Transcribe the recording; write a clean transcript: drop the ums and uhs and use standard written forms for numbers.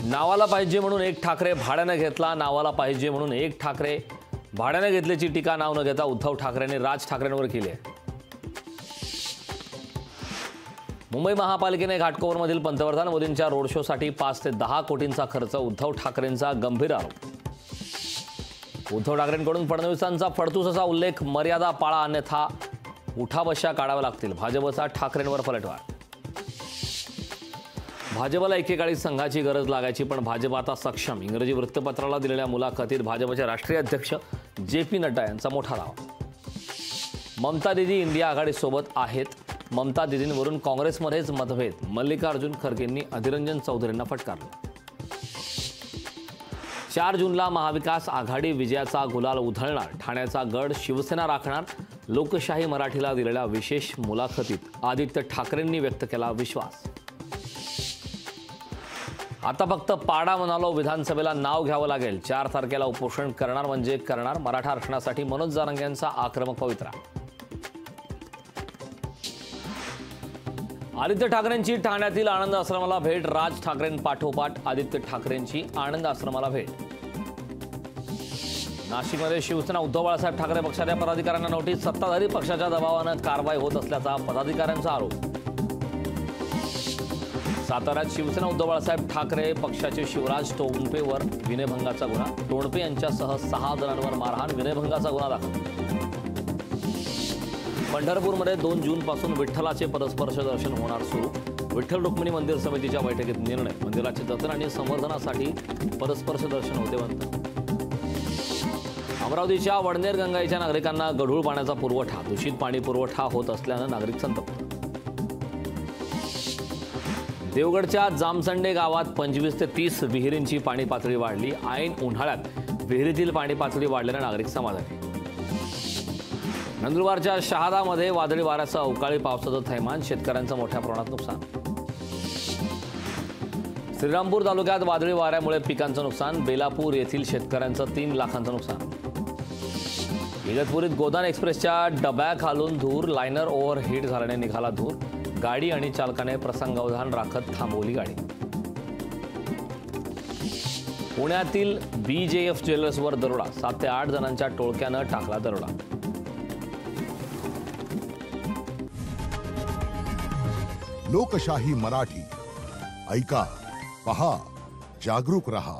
नावाला पाहिजे म्हणून एक ठाकरे भाड्याने घेतला, नावाला पाहिजे म्हणून एक ठाकरे भाड्याने घेतल्याची टीका नाव न घेता उद्धव ठाकरेंनी राज ठाकरेंवर केली आहे। मुंबई महापालिकेने घाटकोपरमधील पंतप्रधान मोदींच्या रोड शोसाठी 5 ते 10 कोटींचा खर्च, उद्धव ठाकरेंचा गंभीर आरोप। उद्धव ठाकरेंकडून फडणवीसांचा फडतूस असा उल्लेख, मर्यादा पाळा अन्यथा उठाबशा काढाव्या लागतील, भाजपचा ठाकरेंवर पलटवार। भाजपला एकेकाळी संघाची गरज लागायची, पण भाजप आता सक्षम, इंग्रजी वृत्तपत्राला दिलेल्या मुलाखतीत भाजपचे राष्ट्रीय अध्यक्ष जे.पी. नड्डा यांचा मोठा दावा। ममता दीदी इंडिया आघाडीसोबत आहेत, ममता दीदींवरून काँग्रेसमध्येच मतभेद, मल्लिकार्जुन खरगेंनी अधिरंजन चौधरींना फटकारलं। 4 जूनला महाविकास आघाडी विजयाचा गुलाल उधळणार, ठाण्याचा गड शिवसेना राखणार, लोकशाही मराठीला दिलेल्या विशेष मुलाखतीत आदित्य ठाकरेंनी व्यक्त केला विश्वास। आता फक्त पाडा म्हणालो, विधानसभेला नाव घ्यावं लागेल, 4 तारखेला उपोषण करणार म्हणजे करणार, मराठा आरक्षणासाठी मनोज जारंगे यांचा आक्रमक पवित्रा। आदित्य ठाकरेंची ठाण्यातील आनंद आश्रमाला भेट, राज ठाकरेंपाठोपाठ आदित्य ठाकरेंची आनंद आश्रमाला भेट। नाशिकमध्ये शिवसेना उद्धव बाळासाहेब ठाकरे पक्षाच्या पदाधिकाऱ्यांना नोटीस, सत्ताधारी पक्षाच्या दबावानं कारवाई होत असल्याचा पदाधिकाऱ्यांचा आरोप। साताऱ्यात शिवसेना उद्धव बाळासाहेब ठाकरे पक्षाचे शिवराज टोणपेवर विनयभंगाचा गुन्हा, टोणपे यांच्यासह 6 जणांवर मारहाण, विनयभंगाचा गुन्हा दाखल। पंढरपूरमध्ये 2 जूनपासून विठ्ठलाचे पदस्पर्श दर्शन होणार सुरू, विठ्ठल रुक्मिणी मंदिर समितीच्या बैठकीत निर्णय, मंदिराचे जतन आणि संवर्धनासाठी पदस्पर्श दर्शन होते बंद। अमरावतीच्या वडनेर गंगाईच्या नागरिकांना गढूळ पाण्याचा पुरवठा, दूषित पाणी पुरवठा होत असल्यानं नागरिक संतप्त। देवगडच्या जामसंडे गावात 25 ते 30 विहिरींची पाणी पातळी वाढली, ऐन उन्हाळ्यात विहिरीतील पाणी पातळी वाढल्याने नागरिक समाधानी। नंदुरबारच्या शहादामध्ये वादळी वाऱ्यासह अवकाळी पावसाचं थैमान, शेतकऱ्यांचं मोठ्या प्रमाणात नुकसान। श्रीरामपूर तालुक्यात वादळी वाऱ्यामुळे पिकांचं नुकसान, बेलापूर येथील शेतकऱ्यांचं 3 लाखांचं नुकसान। इगतपुरीत गोदान एक्सप्रेसच्या डब्याखालून धूर, लायनर ओव्हरहीट झाल्याने निघाला धूर, गाडी आणि चालकाने प्रसंगावधान राखत थांबवली गाडी। पुण्यातील BJF ज्वेलर्सवर दरोडा, 7 ते 8 जणांच्या टोळक्यानं टाकला दरोडा। लोकशाही मराठी ऐका, पहा, जागरूक रहा।